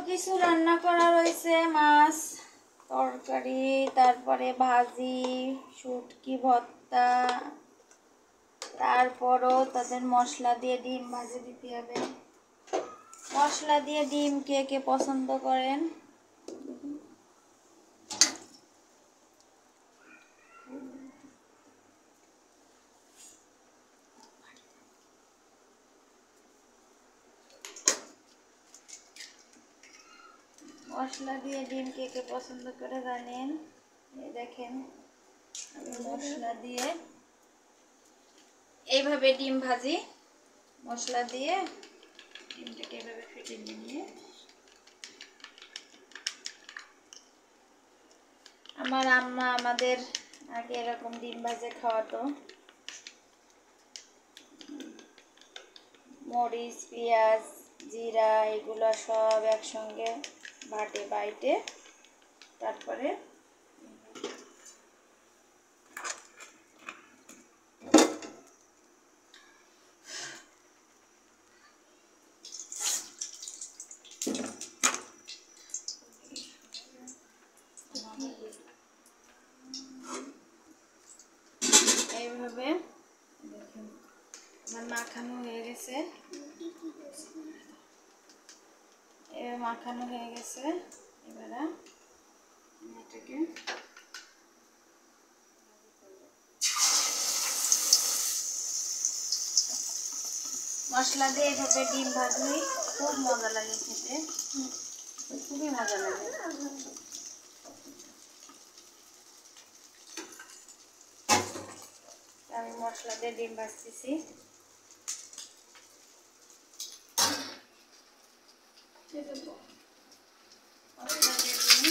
কিছু রান্না করা রয়েছে, মাছ তরকারি, তারপরে ভাজি, শুটকি ভর্তা, তারপরও তাদের মশলা দিয়ে ডিম ভাজি দিতে হবে। মশলা দিয়ে ডিম কে কে পছন্দ করেন? মশলা দিয়ে ডিম কে কে পছন্দ করে জানেন? এই দেখেন, আমি মশলা দিয়ে এইভাবে ডিম ভাজি, মশলা দিয়ে ডিমটাকে এইভাবে ফেটে নিয়ে, আমার আম্মা আমাদের আগে এরকম ডিম ভাজে খাওয়াতো। মরিচ, পেঁয়াজ, জিরা এগুলো সব একসঙ্গে বাইটে তারপরে এইভাবে দেখেন আমার মাখানো হয়ে গেছে। এবার মাখানো হয়ে গেছে, এবারে এটাকে মশলা দিয়ে এভাবে ডিম ভাজলেই খুব মজা লাগে খেতে, খুবই মজা লাগে। আমি মশলা দিয়ে ডিম ভাজতেছি। মশলা দিয়ে ডিম,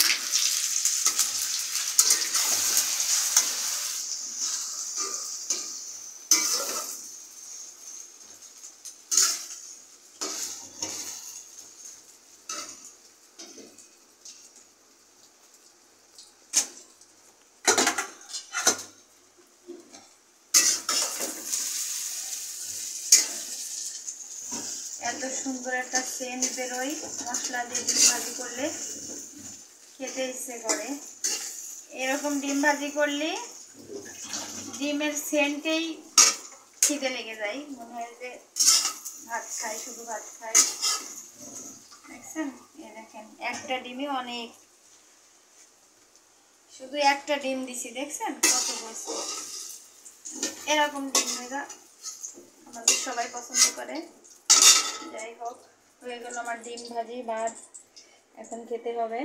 এত সুন্দর একটা সেন্ট বেরোয় মশলা দিয়ে ডিম ভাজি করলে, খেতে ইচ্ছে করে। এরকম ডিম ভাজি করলে ডিমের সেন্টেই খিদে লেগে যায়, মনে হয় যে ভাত খাই, শুধু ভাত খাই। দেখছেন, দেখেন একটা ডিমে অনেক, শুধু একটা ডিম দিছি, দেখছেন কত বসে। এরকম ডিম ভাজা আমাদের সবাই পছন্দ করে। যাই হোক, হয়ে গেল আমার ডিম ভাজি ভাত, এখন খেতে হবে।